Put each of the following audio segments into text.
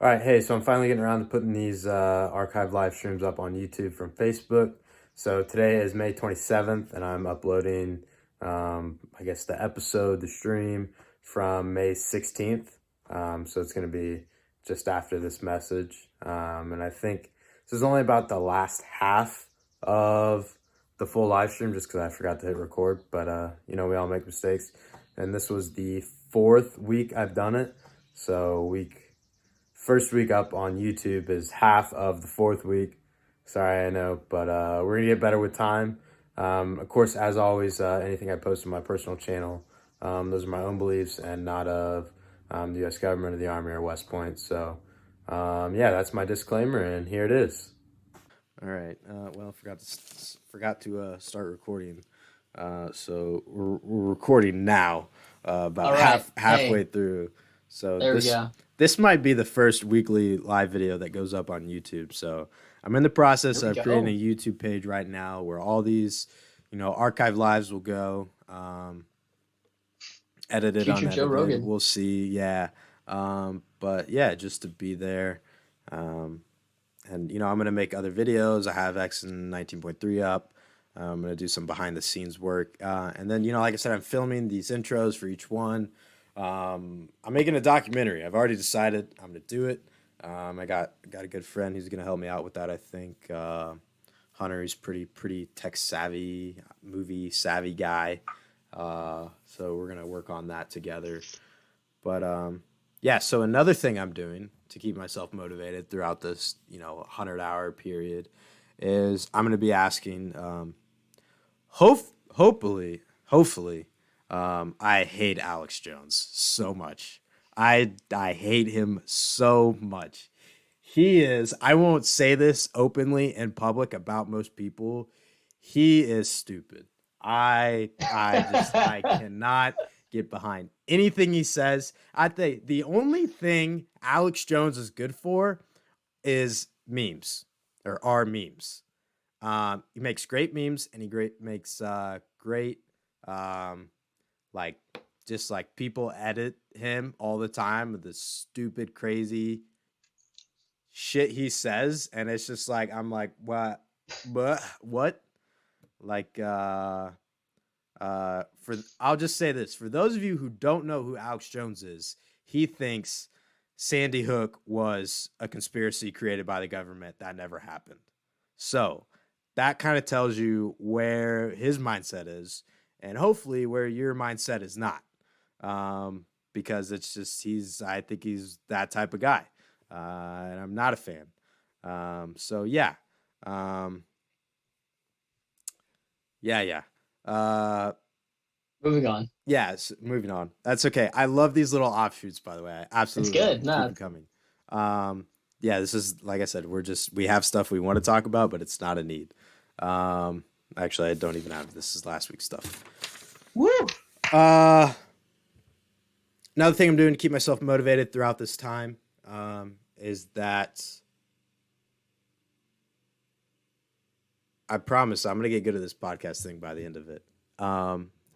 All right, hey, so I'm finally getting around to putting these archive live streams up on YouTube from Facebook. So today is May 27th, and I'm uploading, I guess, the episode, the stream from May 16th. So it's going to be just after this message. And I think this is only about the last half of the full live stream just because I forgot to hit record. But, we all make mistakes. And this was the fourth week I've done it. So first week up on YouTube is half of the fourth week. Sorry, I know, but we're gonna get better with time. Of course, as always, anything I post on my personal channel, those are my own beliefs and not of the U.S. government or the Army or West Point. So, yeah, that's my disclaimer, and here it is. All right. Well, forgot to start recording. So we're recording now. About All right. halfway Hey, through. So there we this go. this might be the first weekly live video that goes up on YouTube. So I'm in the process There we of creating a go. YouTube page right now where all these, archive lives will go. Edited, Future Joe unedited. Rogan. We'll see. Yeah. But yeah, just to be there. Um, and I'm gonna make other videos. I have X and 19.3 up. I'm gonna do some behind the scenes work, and then like I said, I'm filming these intros for each one. I'm making a documentary. I've already decided I'm gonna do it. I got a good friend who's gonna help me out with that. I think Hunter is pretty tech savvy, movie savvy guy. So we're gonna work on that together. But yeah, so another thing I'm doing to keep myself motivated throughout this, 100-hour period is I'm going to be asking, hopefully, I hate Alex Jones so much. I hate him so much. He is, I won't say this openly in public about most people. He is stupid. I cannot get behind anything he says. I think the only thing Alex Jones is good for is memes or are memes. He makes great memes and makes great um, like just like people edit him all the time with this stupid crazy shit he says, and it's just like I'm like what like for I'll just say this for those of you who don't know who Alex Jones is, he thinks Sandy Hook was a conspiracy created by the government that never happened. So that kind of tells you where his mindset is, and hopefully where your mindset is not, because it's just I think he's that type of guy, and I'm not a fan. So yeah, um, yeah. Uh, Moving on. Yes, moving on. That's okay. I love these little offshoots, by the way. I It's absolutely love good. them. Keep Nah, them coming. Yeah, this is like I said, we have stuff we want to talk about, but it's not a need. Um, Actually, I don't even have this is last week's stuff. woo. Uh, Another thing I'm doing to keep myself motivated throughout this time, is that I promise I'm gonna get good at this podcast thing by the end of it.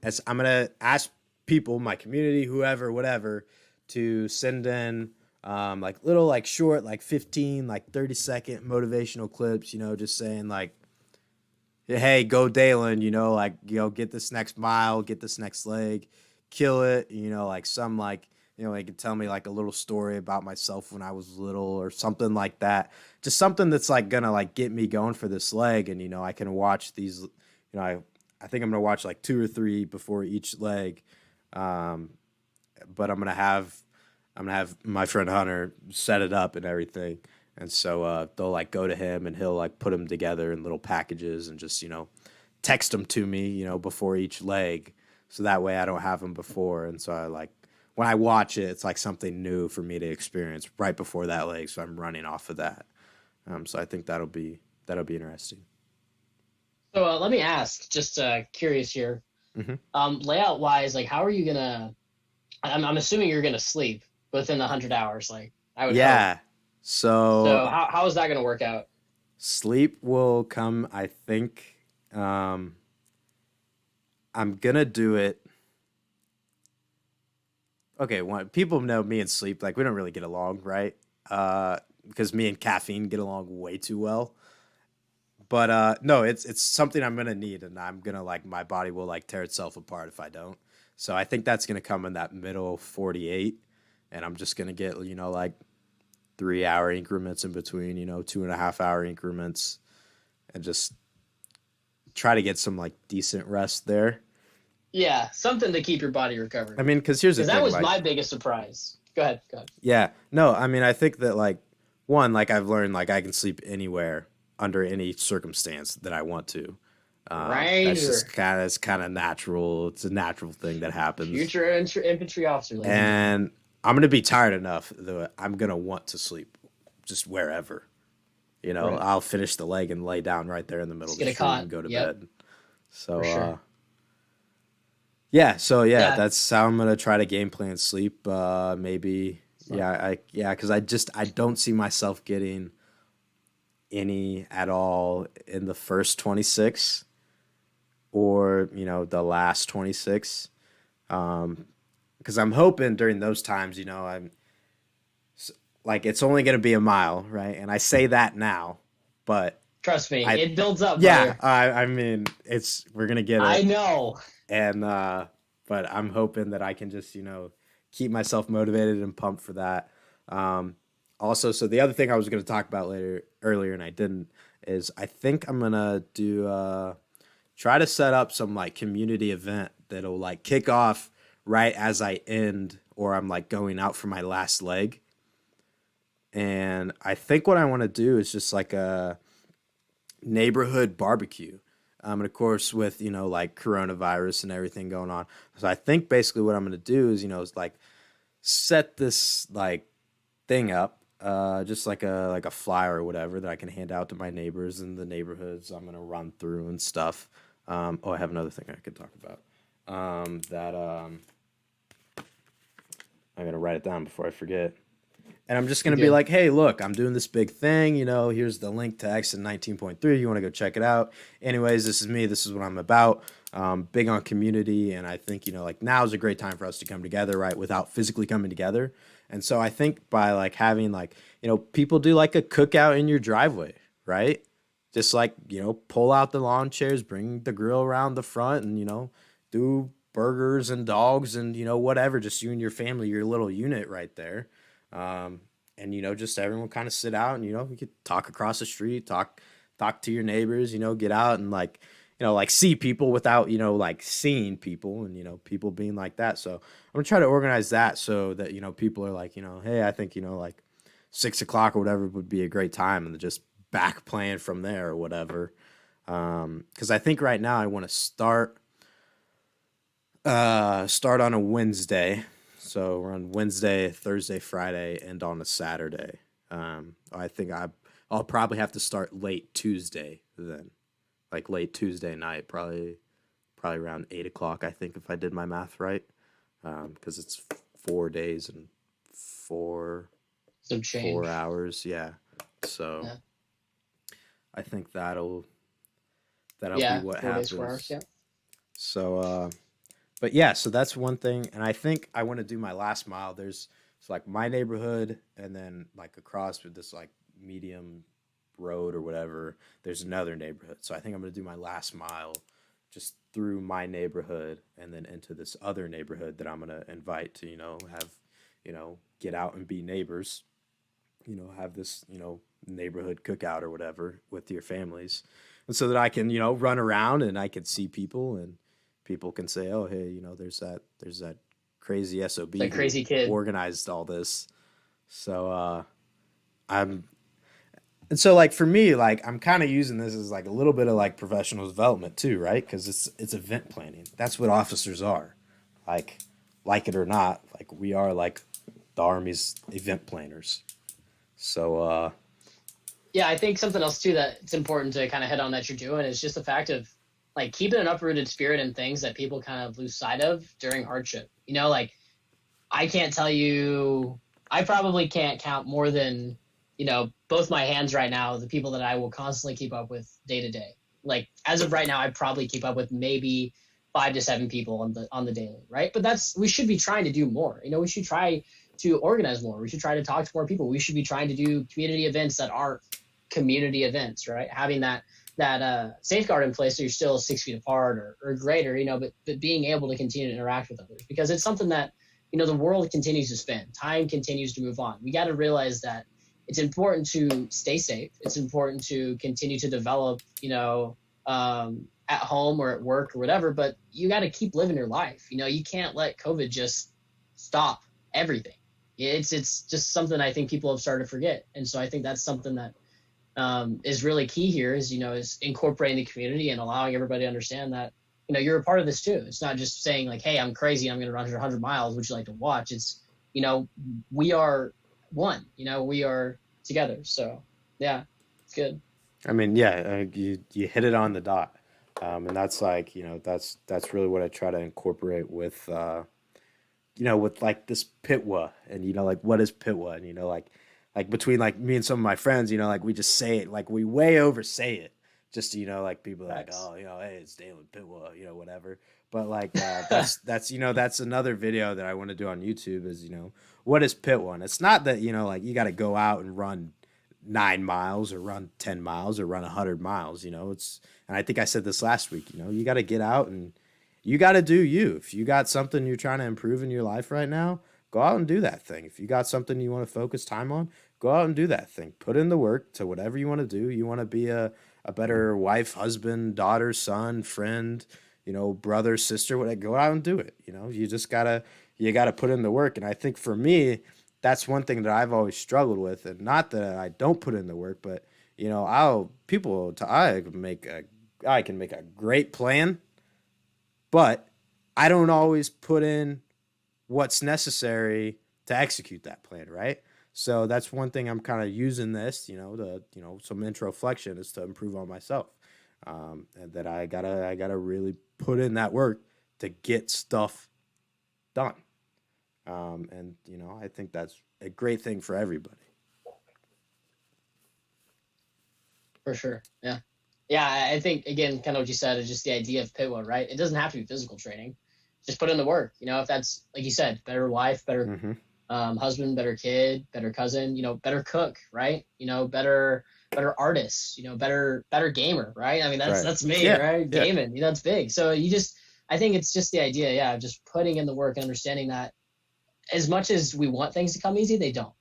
As I'm gonna ask people, my community, whoever, whatever, to send in like little, like short, like 15, like 30-second motivational clips. Just saying like, hey, go Dalen. Like get this next mile, get this next leg, kill it. Like some like they could tell me like a little story about myself when I was little or something like that. Just something that's like gonna like get me going for this leg, and I can watch these. I think I'm gonna watch like two or three before each leg, um, but I'm gonna have my friend Hunter set it up and everything, and so they'll like go to him and he'll like put them together in little packages and just text them to me before each leg, so that way I don't have them before, and so I like when I watch it, it's like something new for me to experience right before that leg, so I'm running off of that. So I think that'll be interesting. So let me ask, just curious here. Hmm. Layout wise, like, how are you gonna? I'm assuming you're gonna sleep within the 100 hours. Like, I would hope. Yeah. So So how is that gonna work out? sleep will come, I think. Um, I'm gonna do it. Okay, people know me and sleep, like we don't really get along, right? because me and caffeine get along way too well. But no, it's something I'm gonna need, and I'm gonna like my body will like tear itself apart if I don't. So I think that's gonna come in that middle 48, and I'm just gonna get like 3 hour increments in between, 2.5 hour increments, and just try to get some like decent rest there. Yeah, something to keep your body I recovering. mean, because here's the Because thing, that was like, my biggest surprise. Go ahead. Go ahead. yeah, no, I mean, I think that like one, like I've learned, like I can sleep anywhere under any circumstance that I want to. Right. That's just kind of natural. It's a natural thing that happens, Future infantry officer, ladies. and I'm gonna be tired enough that I'm gonna want to sleep just wherever. Right. I'll finish the leg and lay down right there in the middle Just of the get a street cot. and go to Yep. bed. So, For sure. yeah, so yeah, Yeah. that's how I'm gonna try to game plan sleep. Maybe, because I don't see myself getting any at all in the first 26 or the last 26. Because I'm hoping during those times, I'm like it's only gonna be a mile, right? And I say that now, but Trust me, I it builds up, yeah, brother. I mean we're gonna get I it, know. and but I'm hoping that I can just keep myself motivated and pumped for that. Um, Also, so the other thing I was going to talk about earlier, and I didn't, is I think I'm gonna do try to set up some like community event that'll like kick off right as I end or I'm like going out for my last leg. And I think what I want to do is just like a neighborhood barbecue. And of course, with like coronavirus and everything going on, so I think basically what I'm gonna do is like set this like thing up, just like a flyer or whatever that I can hand out to my neighbors in the neighborhoods I'm gonna run through and stuff. I have another thing I could talk about. That I'm gonna write it down before I forget. And I'm just gonna be Good. like, hey, look, I'm doing this big thing. Here's the link to Exit 19.3. You want to go check it out? Anyways, this is me. This is what I'm about. Big on community, and I think like now is a great time for us to come together, right? Without physically coming together. And so I think by like having like people do like a cookout in your driveway, right? Just like pull out the lawn chairs, bring the grill around the front, and do burgers and dogs and whatever. Just you and your family, your little unit right there. And just everyone kind of sit out and you could talk across the street, talk to your neighbors, get out and like like see people without like seeing people and people being like that. So I'm gonna try to organize that so that people are like hey, I think like 6 o'clock or whatever would be a great time, and just back playing from there or whatever. Because I think right now I want to start on a Wednesday. So we're on Wednesday, Thursday, Friday, and on a Saturday. I think I'll probably have to start late Tuesday then, like late Tuesday night, probably around 8 o'clock. I think if I did my math right, because it's 4 days and Some change. 4 hours. Yeah. So Yeah. I think that'll Yeah, be what 4 days, happens. 4 hours. Yeah. So, but yeah, so that's one thing, and I think I want to do my last mile. There's it's like my neighborhood, and then like across with this like medium road or whatever. There's another neighborhood, so I think I'm gonna do my last mile just through my neighborhood, and then into this other neighborhood that I'm gonna invite to have get out and be neighbors. Have this neighborhood cookout or whatever with your families, and so that I can run around and I can see people and people can say, oh, hey, there's that crazy SOB That crazy kid. organized all this. So I'm and so like for me, like I'm kind of using this as like a little bit of like professional development too, right? Because it's event planning. That's what officers are, like it or not. Like we are like the Army's event planners. So Yeah, I think something else too that it's important to kind of hit on that you're doing is just the fact of like keeping an uprooted spirit in things that people kind of lose sight of during hardship. Like I can't tell you, I probably can't count more than, both my hands right now, the people that I will constantly keep up with day to day. Like as of right now, I probably keep up with maybe 5 to 7 people on the daily, right? But we should be trying to do more. We should try to organize more. We should try to talk to more people. We should be trying to do community events that aren't community events, right? Having that safeguard in place so you're still 6 feet apart or greater, but being able to continue to interact with others, because it's something that, the world continues to spin, time continues to move on. We got to realize that it's important to stay safe. It's important to continue to develop, at home or at work or whatever, but you got to keep living your life. You can't let COVID just stop everything. It's just something I think people have started to forget. And so I think that's something that is really key here is incorporating the community and allowing everybody to understand that, you're a part of this too. It's not just saying like, hey, I'm crazy, I'm going to run 100 miles. Would you like to watch? It's, we are one, we are together. So yeah, it's good. I mean, yeah, you hit it on the dot. And that's like, that's really what I try to incorporate with, with like this Pitwa and, like, what is Pitwa? And, like between like me and some of my friends, like we just say it, like we way oversay it just to, like people are like, oh, hey, it's Dalen Pitwa, whatever. But like, that's, that's another video that I want to do on YouTube is, what is Pitwa? And it's not that, like you got to go out and run 9 miles or run 10 miles or run 100 miles, it's, and I think I said this last week, you got to get out and you got to do you. If you got something you're trying to improve in your life right now, go out and do that thing. If you got something you want to focus time on, go out and do that thing. Put in the work to whatever you want to do. You want to be a better wife, husband, daughter, son, friend, brother, sister, whatever. Go out and do it. You just you gotta put in the work. And I think for me, that's one thing that I've always struggled with. And not that I don't put in the work, but I can make a great plan, but I don't always put in what's necessary to execute that plan, right? So that's one thing I'm kind of using this, some introflexion is to improve on myself. And that I gotta really put in that work to get stuff done. And I think that's a great thing for everybody. For sure. Yeah. Yeah. I think, again, kind of what you said is just the idea of Pitwa, right? It doesn't have to be physical training. Just put in the work. If that's, like you said, better wife, better husband, better kid, better cousin, better cook, right? Better artist, better gamer, right? I mean, that's me, right? Yeah. Gaming, that's big. So I think it's just the idea, yeah, of just putting in the work and understanding that as much as we want things to come easy, they don't.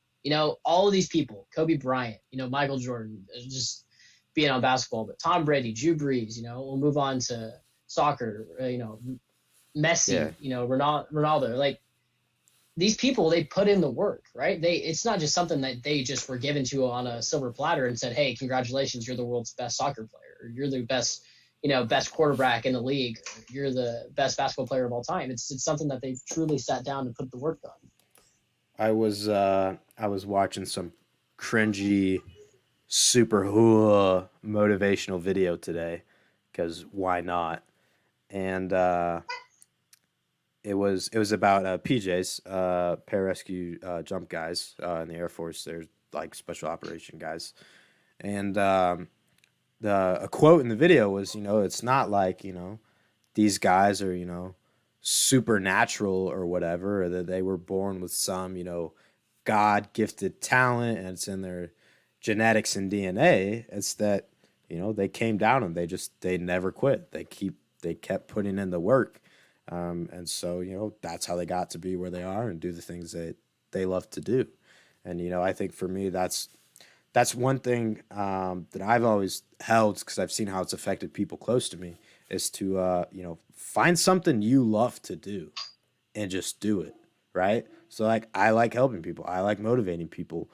All of these people, Kobe Bryant, Michael Jordan, just being on basketball, but Tom Brady, Drew Brees, we'll move on to soccer, Messi, Ronaldo, like these people, they put in the work, right? It's not just something that they just were given to on a silver platter and said, hey, congratulations, you're the world's best soccer player, or you're the best, best quarterback in the league, or you're the best basketball player of all time. It's something that they've truly sat down and put the work on. I was watching some cringy super hula motivational video today because why not? And it was about PJs, pararescue jump guys in the Air Force. They're like special operation guys, and a quote in the video was, it's not like these guys are supernatural or whatever, or that they were born with some God gifted talent and it's in their genetics and DNA. It's that they came down and they never quit. They kept putting in the work. And so, that's how they got to be where they are and do the things that they love to do. And, I think for me, that's one thing that I've always held because I've seen how it's affected people close to me is to, find something you love to do and just do it. Right. So like, I like helping people. I like motivating people.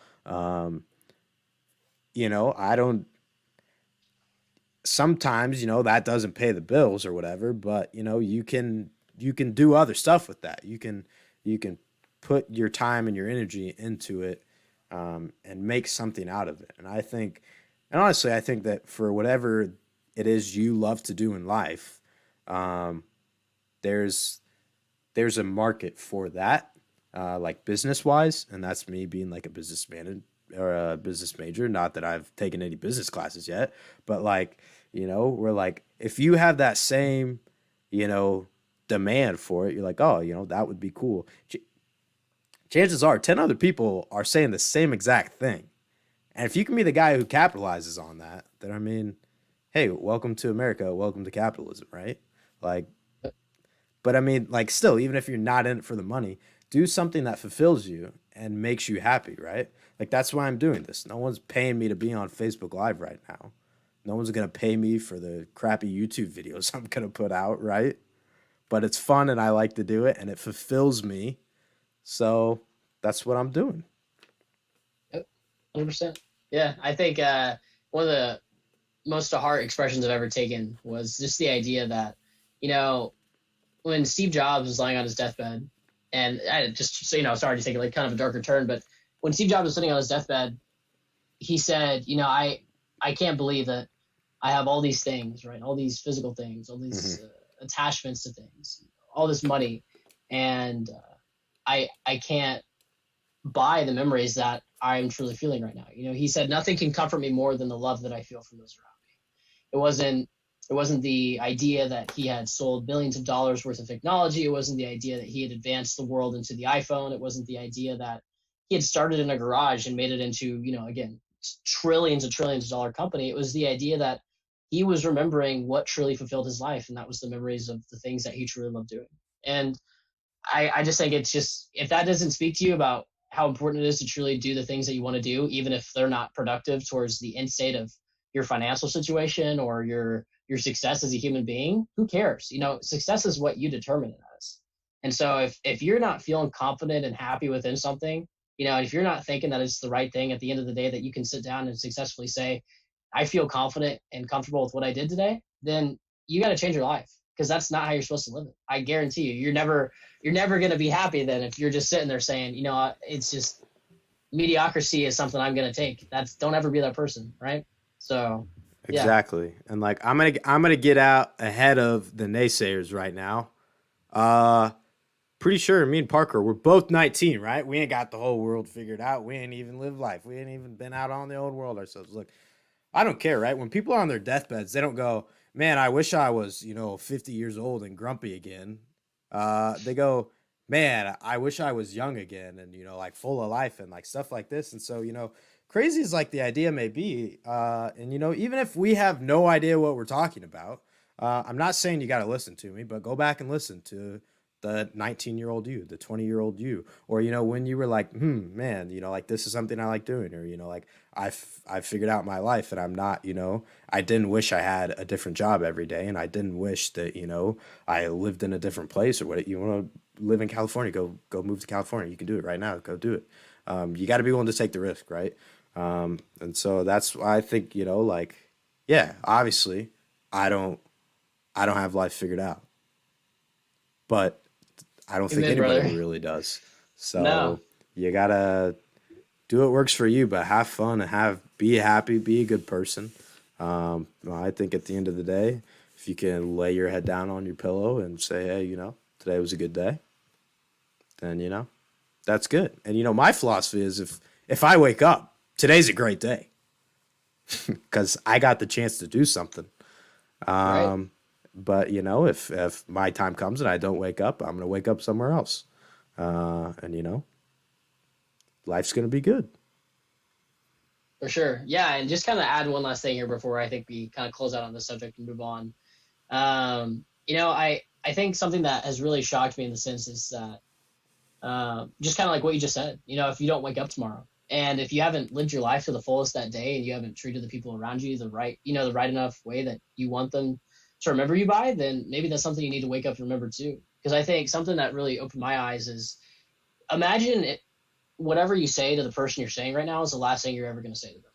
Sometimes, that doesn't pay the bills or whatever, but you can do other stuff with that. You can put your time and your energy into it, and make something out of it. And honestly, I think that for whatever it is you love to do in life, there's a market for that, like business wise. And that's me being like a businessman or a business major. Not that I've taken any business classes yet, but like, we're like, if you have that same, demand for it, you're like, oh, that would be cool. chances are 10 other people are saying the same exact thing. And if you can be the guy who capitalizes on that, then I mean, hey, welcome to America, welcome to capitalism, right? Like, but I mean, like, still, even if you're not in it for the money, do something that fulfills you and makes you happy, right? Like, that's why I'm doing this. No one's paying me to be on Facebook Live right now. No one's going to pay me for the crappy YouTube videos I'm going to put out, right? But it's fun and I like to do it and it fulfills me. So that's what I'm doing. Yep, 100%. Yeah, I think one of the most to heart expressions I've ever taken was just the idea that, you know, when Steve Jobs was lying on his deathbed, and I just so you know, sorry to take like kind of a darker turn, but when Steve Jobs was sitting on his deathbed, he said, you know, I can't believe that I have all these things, right? All these physical things, all these attachments to things, all this money, and I can't buy the memories that I'm truly feeling right now. You know, he said nothing can comfort me more than the love that I feel from those around me. It wasn't the idea that he had sold billions of dollars worth of technology. It wasn't the idea that he had advanced the world into the iPhone. It wasn't the idea that he had started in a garage and made it into, you know, again, trillions and trillions of dollar company. It was the idea that he was remembering what truly fulfilled his life, and that was the memories of the things that he truly loved doing. And I just think it's just, if that doesn't speak to you about how important it is to truly do the things that you want to do, even if they're not productive towards the end state of your financial situation or your success as a human being, who cares? You know, success is what you determine it as. And so if you're not feeling confident and happy within something, you know, if you're not thinking that it's the right thing at the end of the day, that you can sit down and successfully say, I feel confident and comfortable with what I did today, then you got to change your life, because that's not how you're supposed to live it. I guarantee you, you're never going to be happy then if you're just sitting there saying, you know, it's just mediocrity is something I'm going to take. Don't ever be that person, right? So yeah. Exactly. And like I'm gonna get out ahead of the naysayers right now. Pretty sure me and Parker, we're both 19, right? We ain't got the whole world figured out. We ain't even lived life. We ain't even been out on the old world ourselves. Look, I don't care, right? When people are on their deathbeds, they don't go, man, I wish I was, 50 years old and grumpy again. They go, man, I wish I was young again and, like full of life and like stuff like this. And so, crazy as like the idea may be, and, even if we have no idea what we're talking about, I'm not saying you got to listen to me, but go back and listen to the 19-year-old you, the 20-year-old you, or, when you were like, man, like this is something I like doing, or, like I've figured out my life and I'm not, I didn't wish I had a different job every day. And I didn't wish that, I lived in a different place or what. You want to live in California, go move to California. You can do it right now. Go do it. You got to be willing to take the risk. Right. And so that's why I think, like, yeah, obviously I don't have life figured out, but I don't think anybody brother. really does. So No. You gotta do what works for you, but have fun and be happy, be a good person. I think at the end of the day, if you can lay your head down on your pillow and say, hey, today was a good day, then, that's good. And, my philosophy is if I wake up, today's a great day because I got the chance to do something. Right. But, if my time comes and I don't wake up, I'm going to wake up somewhere else. And, life's going to be good. For sure. Yeah. And just kind of add one last thing here before I think we kind of close out on this subject and move on. I think something that has really shocked me in the sense is that just kind of like what you just said, if you don't wake up tomorrow and if you haven't lived your life to the fullest that day and you haven't treated the people around you the right enough way that you want them to remember you by, then maybe that's something you need to wake up and remember too. Because I think something that really opened my eyes is imagine whatever you say to the person you're saying right now is the last thing you're ever going to say to them.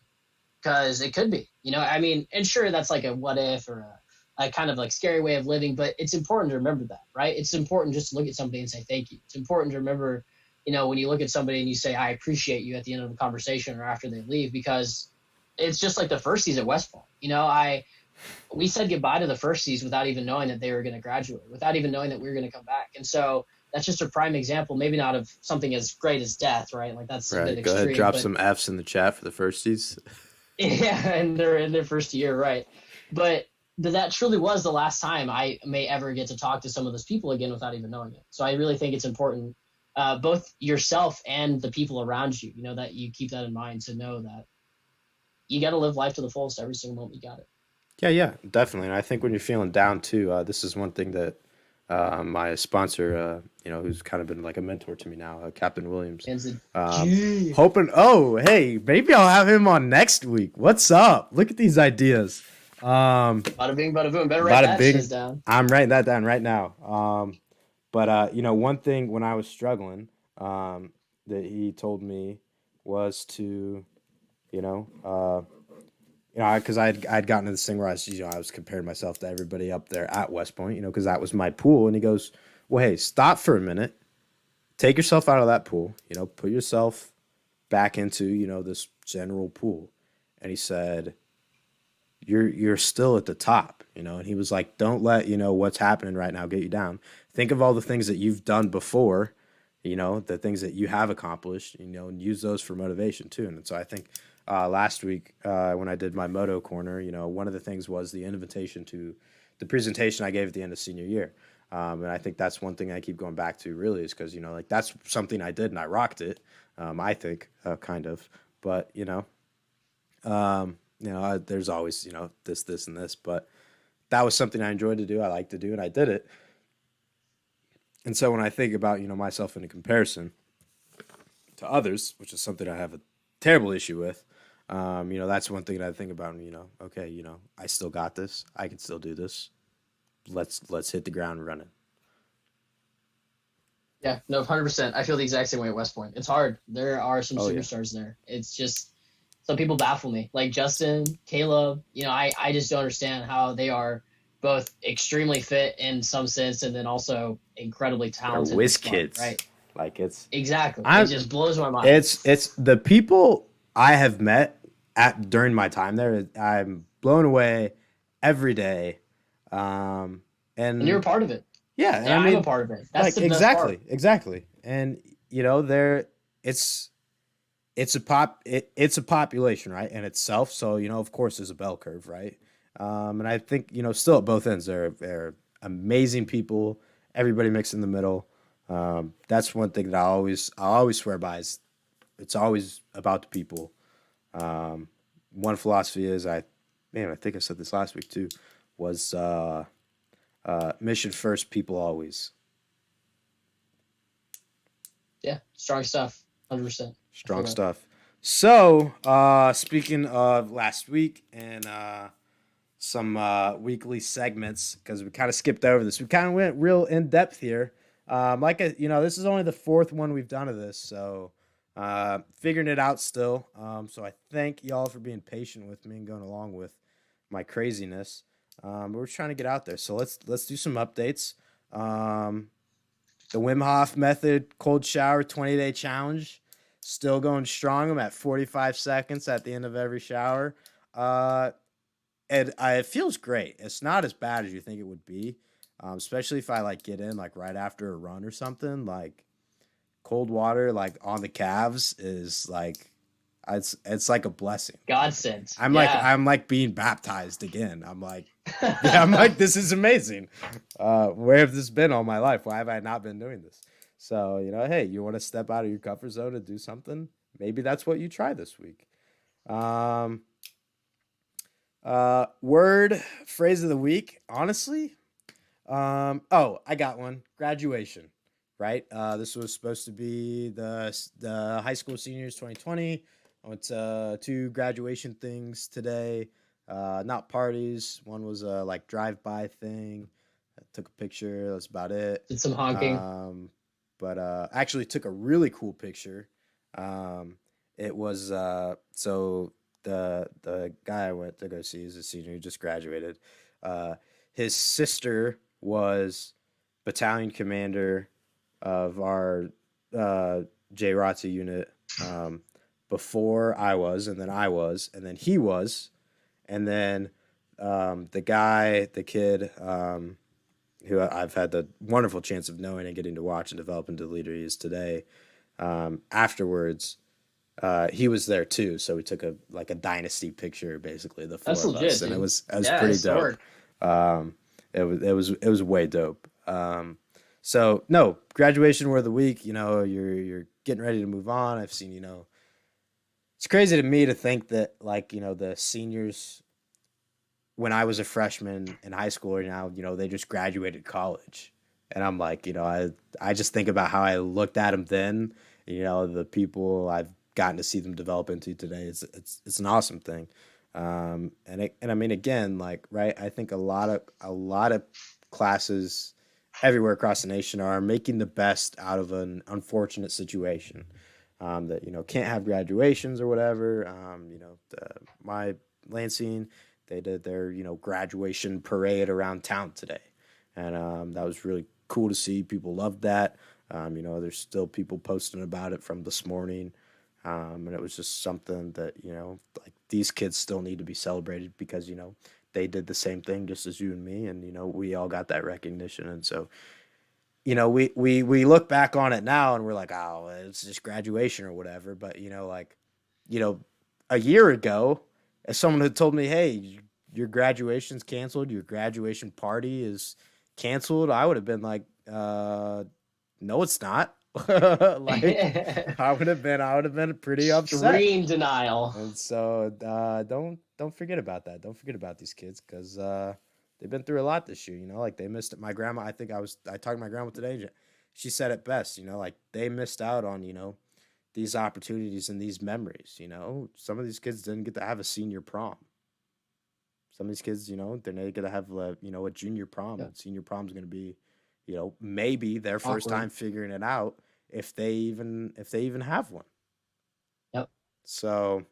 Because it could be, and sure, that's like a what if or a kind of like scary way of living, but it's important to remember that, right? It's important just to look at somebody and say thank you. It's important to remember, when you look at somebody and you say, I appreciate you at the end of the conversation or after they leave, because it's just like the firsties at Westfall. We said goodbye to the firsties without even knowing that they were going to graduate, without even knowing that we were going to come back. And so that's just a prime example, maybe not of something as great as death, right? Like that's a bit Go extreme. ahead, drop some F's in the chat for the firsties. Yeah, and they're in their first year, right? But that truly was the last time I may ever get to talk to some of those people again without even knowing it. So I really think it's important both yourself and the people around you. You know, that you keep that in mind, to know that you got to live life to the fullest every single moment you got it. Yeah, definitely. And I think when you're feeling down too, this is one thing that my sponsor, who's kind of been like a mentor to me now, Captain Williams. And it's Hoping, oh, hey, maybe I'll have him on next week. What's up? Look at these ideas. bada bing, bada boom. Better write Bada that bing. shit down. I'm writing that down right now. One thing when I was struggling, that he told me was to, because I'd gotten to this thing where I was comparing myself to everybody up there at West Point, because that was my pool. And he goes, well, hey, stop for a minute, take yourself out of that pool, put yourself back into, this general pool. And he said, you're still at the top, and he was like, don't let, what's happening right now get you down. Think of all the things that you've done before, the things that you have accomplished, and use those for motivation too. And so I think last week when I did my Moto Corner, one of the things was the invitation to the presentation I gave at the end of senior year. And I think that's one thing I keep going back to really, is because, that's something I did and I rocked it, I think, kind of. But, there's always, this and this, but that was something I enjoyed to do. I like to do, and I did it. And so when I think about, myself in a comparison to others, which is something I have a terrible issue with, that's one thing that I think about, okay, I still got this. I can still do this. Let's hit the ground running. Yeah, no, 100%. I feel the exact same way at West Point. It's hard. There are some superstars there. It's just, some people baffle me, like Justin, Caleb. I just don't understand how they are both extremely fit in some sense, and then also incredibly talented. They're whiz kids, right? Like it's exactly. It just blows my mind. It's the people I have met during my time there. I'm blown away every day, and you're a part of it. Yeah, and I'm a part of it. That's the best part. Exactly. And it's a population, right, in itself. So of course there's a bell curve, right? And I think still at both ends they're amazing people. Everybody mixed in the middle. That's one thing that I always swear by, is it's always about the people. One philosophy is I think I said this last week too, was mission first, people always. Yeah, strong stuff. 100%. Strong stuff. So, speaking of last week and some weekly segments, because we kind of skipped over this. We kind of went real in depth here. This is only the fourth one we've done of this, so figuring it out still. So I thank y'all for being patient with me and going along with my craziness. But we're trying to get out there. So let's do some updates. The Wim Hof method cold shower 20-day challenge, still going strong. I'm at 45 seconds at the end of every shower. It feels great. It's not as bad as you think it would be, especially if I get in right after a run or something. Cold water on the calves is it's like a blessing. Godsend. I'm like being baptized again. I'm like this is amazing. Where have this been all my life? Why have I not been doing this? So hey, you want to step out of your comfort zone and do something? Maybe that's what you try this week. Word phrase of the week, honestly. I got one. Graduation, right? This was supposed to be the high school seniors 2020. I went to 2 graduation things today. Not parties. One was a drive-by thing. I took a picture. That's about it. Did some honking. But actually took a really cool picture. It was so the guy I went to go see is a senior who just graduated. His sister was battalion commander of our JROTC unit before I was, and then I was, and then he was, and then the kid who I've had the wonderful chance of knowing and getting to watch and develop into the leader he is today. Afterwards, he was there too, so we took a dynasty picture, basically the four That's of legit, us, dude. and it was pretty dope. It was way dope. So no, graduation word of the week. You're getting ready to move on. I've seen. It's crazy to me to think that like the seniors when I was a freshman in high school or now they just graduated college, and I'm like I just think about how I looked at them then. The people I've gotten to see them develop into today. It's an awesome thing. And I mean again like right. I think a lot of classes everywhere across the nation are making the best out of an unfortunate situation that can't have graduations or whatever. My Lansing, they did their graduation parade around town today, and that was really cool to see. People loved that. There's still people posting about it from this morning, and it was just something that like these kids still need to be celebrated because they did the same thing just as you and me, and we all got that recognition, and so we look back on it now and we're like, oh, it's just graduation or whatever. But like a year ago, if someone had told me, hey, your graduation's canceled, your graduation party is canceled, I would have been like, no, it's not. Like I would have been pretty upset. Extreme denial. And so don't forget about that. Don't forget about these kids because they've been through a lot this year. Like they missed it. My grandma, I talked to my grandma today. She said it best. Like they missed out on these opportunities and these memories. Some of these kids didn't get to have a senior prom. Some of these kids, they're not going to have a junior prom. And senior prom is going to be, maybe their first Awkward. time figuring it out if they even have one. Yep. So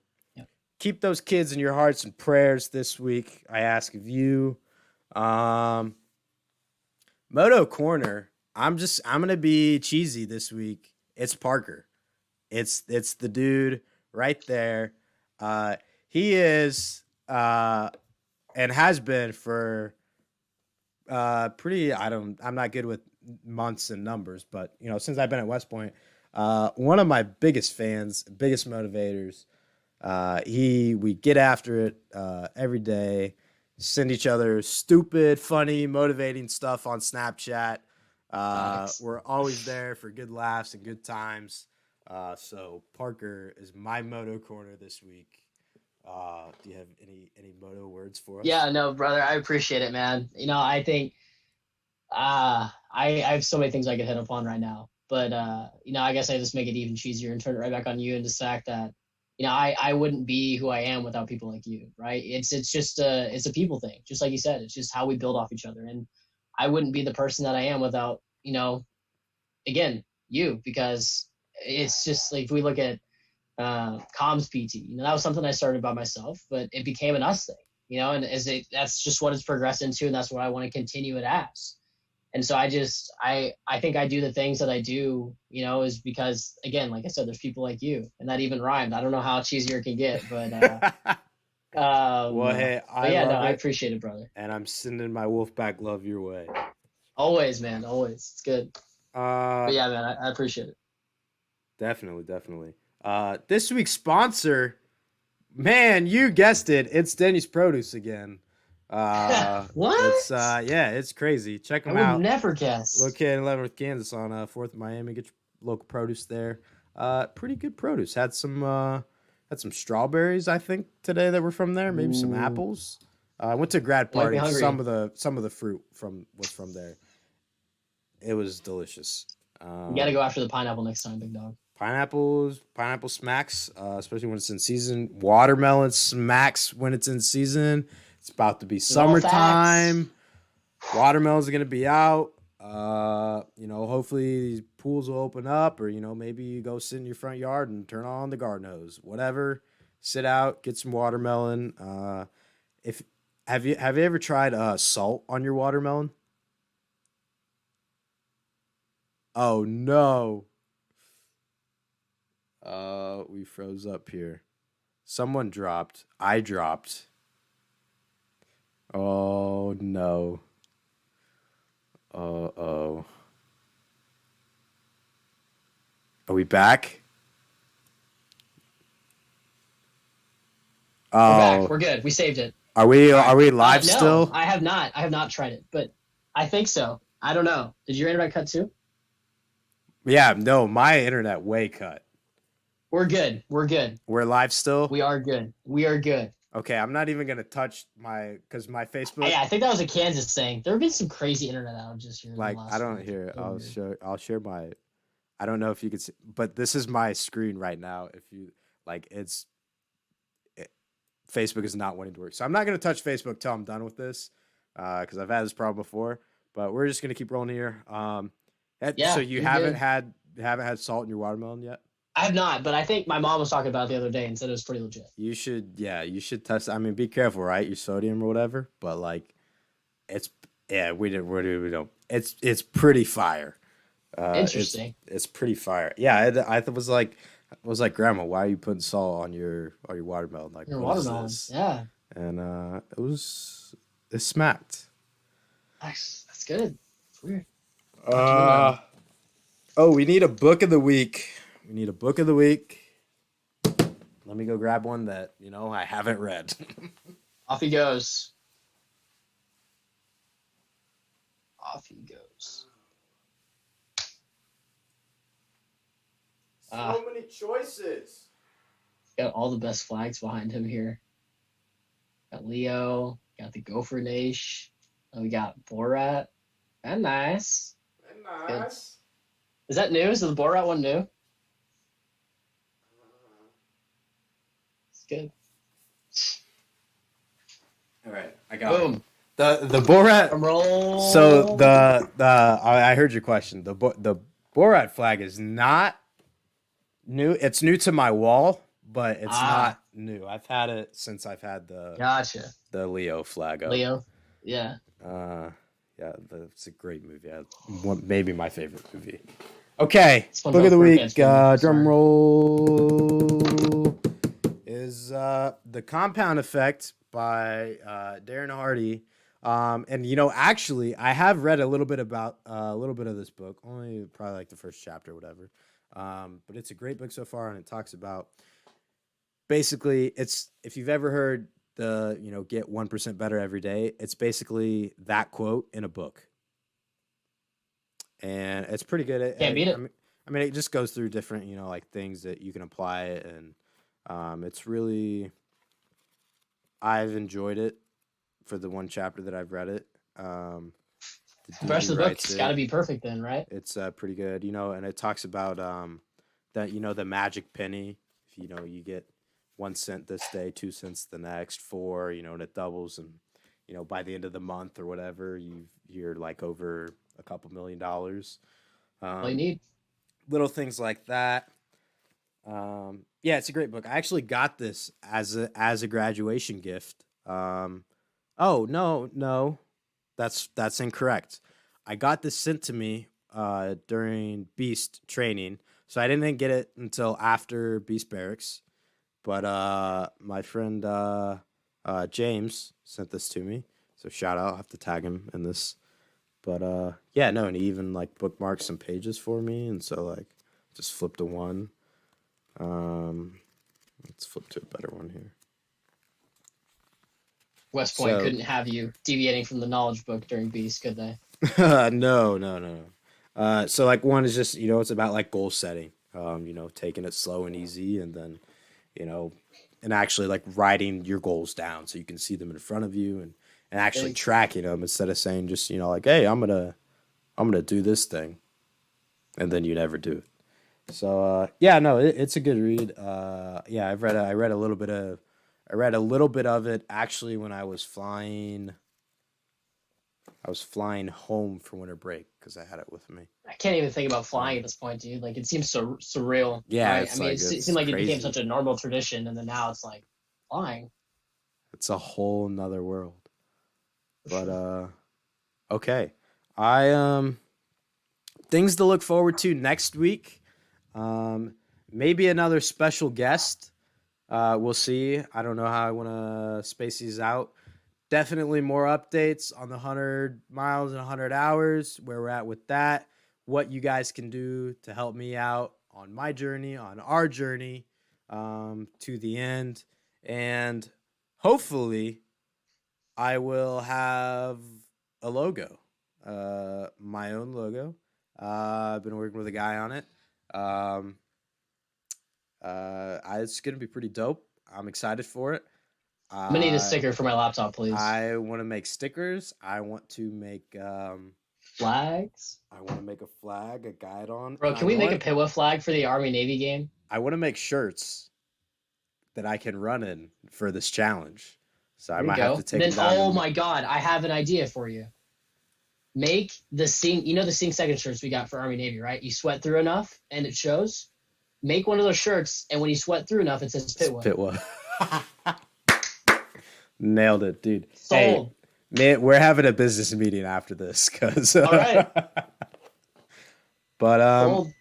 keep those kids in your hearts and prayers this week. I ask of you. Moto Corner. I'm gonna be cheesy this week. It's Parker. It's the dude right there. He is and has been for I'm not good with months and numbers, but since I've been at West Point, one of my biggest fans, biggest motivators. We get after it every day, send each other stupid, funny, motivating stuff on Snapchat. Nice. We're always there for good laughs and good times. So Parker is my Moto Corner this week. Do you have any moto words for us? Yeah, no, brother, I appreciate it, man. I think I have so many things I could hit upon right now, but I guess I just make it even cheesier and turn it right back on you and just fact that I wouldn't be who I am without people like you, right? It's just it's a people thing, just like you said. It's just how we build off each other, and I wouldn't be the person that I am without again you, because it's just like if we look at comms PT, that was something I started by myself, but it became an us thing, and that's just what it's progressed into, and that's what I want to continue it as. And so I think I do the things that I do, is because, again, like I said, there's people like you, and that even rhymed. I don't know how cheesier it can get, but well, hey, I appreciate it, brother. And I'm sending my Wolfpack love your way. Always, man, always. It's good. But yeah, man, I appreciate it. Definitely. This week's sponsor, man, you guessed it, it's Denny's Produce again. What? It's crazy. Check them I out. would never guess. Located in Leavenworth, Kansas, on 4th of Miami. Get your local produce there. Pretty good produce. Had some strawberries, I think, today that were from there. Maybe some apples. I went to a grad party. Some of the fruit was from there. It was delicious. You got to go after the pineapple next time, big dog. Pineapple smacks, especially when it's in season. Watermelon smacks when it's in season. It's about to be summertime. Watermelons are going to be out. Hopefully these pools will open up, or, maybe you go sit in your front yard and turn on the garden hose. Whatever. Sit out, get some watermelon. Have you ever tried salt on your watermelon? Oh, no. We froze up here. Someone dropped. I dropped. Oh, no. Uh-oh. Are we back? We're back. We're good. We saved it. Are we live still? I have not tried it, but I think so. I don't know. Did your internet cut too? Yeah, no, my internet way cut. We're good. We're good. We're live still. We are good. We are good. Okay, I'm not even gonna touch because my Facebook. Yeah, I think that was a Kansas thing. There have been some crazy internet outages here in the Like last I don't week. hear. So weird. I'll share my. I don't know if you could see, but this is my screen right now. If you like, Facebook is not wanting to work, so I'm not gonna touch Facebook till I'm done with this, because I've had this problem before. But we're just gonna keep rolling here. So Yeah, you you're haven't good. had salt in your watermelon yet? I have not, but I think my mom was talking about it the other day and said it was pretty legit. You should, yeah, you should test. I mean, be careful, right? Your sodium or whatever. But like, it's yeah, we don't. It's pretty fire. Interesting. It's pretty fire. Yeah, I was like, Grandma, why are you putting salt on your watermelon? Like, Your what is watermelon. this? Yeah. And it smacked. Nice. That's good. It's weird. Uh oh, we need a book of the week. We need a book of the week. Let me go grab one that I haven't read. Off he goes. Off he goes. So many choices. Got all the best flags behind him here. Got Leo. Got the Gopher Nation. And we got Borat. And nice. Nice. Is that new? Is the Borat one new? It's good. All right, I got it. Boom. The Borat. Roll. So I heard your question. The Borat flag is not new. It's new to my wall, but it's not new. I've had it since I've had Gotcha. the Leo flag up. Leo. Yeah. Yeah, it's a great movie. Maybe my favorite movie. Okay, It's fun book to of the work week. at school. Drum Sorry. roll is The Compound Effect by Darren Hardy. And actually, I have read a little bit of this book, only probably like the first chapter, or whatever. But it's a great book so far, and it talks about basically it's if you've ever heard the get 1% better every day, it's basically that quote in a book, and it's pretty good. Can't beat it. I mean, it just goes through different like things that you can apply it, and it's really I've enjoyed it for the one chapter that I've read it. The The rest dude of the who book's writes got to it, be perfect then, right? it's pretty good, and it talks about that the magic penny. If you get 1 cent this day, 2 cents the next, 4, and it doubles, and by the end of the month or whatever, you're like over a couple $1,000,000. All you need. Little things like that. Yeah, it's a great book. I actually got this as a graduation gift. Oh no, that's incorrect. I got this sent to me during Beast training, so I didn't get it until after Beast Barracks. But my friend James sent this to me, so shout out. I have to tag him in this. But yeah, no, and he even like bookmarked some pages for me, and so like just flip to one. Let's flip to a better one here. West Point So- couldn't have you deviating from the knowledge book during Beast, could they? No. So like one is just it's about like goal setting. Taking it slow and easy, and then and actually like writing your goals down so you can see them in front of you, and actually Big. tracking them instead of saying just like, hey, I'm gonna do this thing, and then you never do it. So yeah, no, it's a good read. Yeah, I read a little bit of it actually when I was flying home for winter break because I had it with me. I can't even think about flying at this point, dude. Like, it seems so surreal. Yeah, right? it's I mean, like- it it's seemed like it became crazy. such a normal tradition, and then now it's like flying. It's a whole nother world. for But sure. okay. I things to look forward to next week. Maybe another special guest. We'll see. I don't know how I want to space these out. Definitely more updates on the 100 miles and 100 hours, where we're at with that, what you guys can do to help me out on my journey, on our journey to the end. And hopefully I will have a logo. my own logo. I've been working with a guy on it. It's gonna be pretty dope. I'm excited for it. I'm gonna need a sticker for my laptop, please. I want to make stickers. I want to make Flags. I want to make a flag, a guide on. Bro, can we make a Pitwa flag for the Army Navy game? I want to make shirts that I can run in for this challenge. So I might have to take. Then, them down oh my god, I have an idea for you. Make the Sing, the Sing Second shirts we got for Army Navy, right? You sweat through enough and it shows. Make one of those shirts, and when you sweat through enough, it says Pitwa. Pitwa. Nailed it, dude. Sold. Hey, man, we're having a business meeting after this, cause. All right. But Sold.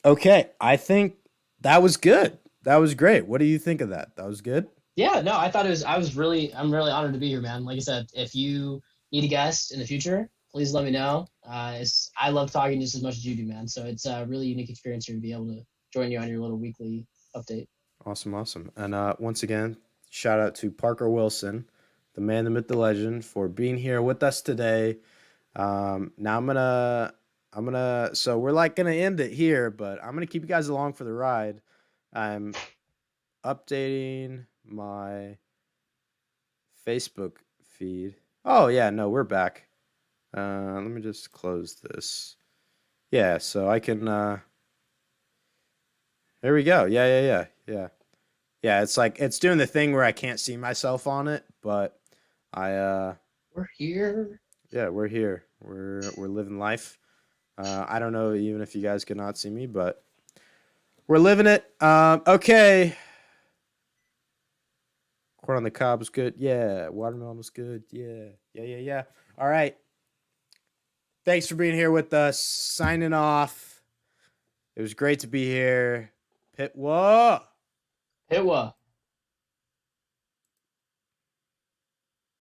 okay, I think that was good. That was great. What do you think of that? That was good. Yeah, no, I thought it was. I'm really honored to be here, man. Like I said, if you need a guest in the future, please let me know. I love talking just as much as you do, man. So it's a really unique experience here to be able to join you on your little weekly update. Awesome. And once again, shout out to Parker Wilson, the man, the myth, the legend, for being here with us today. Now I'm gonna. So we're gonna end it here, but I'm gonna keep you guys along for the ride. I'm updating my Facebook feed. Oh yeah, no, we're back. Let me just close this. Yeah, so I can. There we go. Yeah. Yeah, it's doing the thing where I can't see myself on it, but we're here. Yeah, we're here. We're living life. I don't know even if you guys could not see me, but we're living it. Okay. Corn on the cob was good. Yeah. Watermelon was good. Yeah. All right. Thanks for being here with us. Signing off. It was great to be here. Pitwa. Pitwa.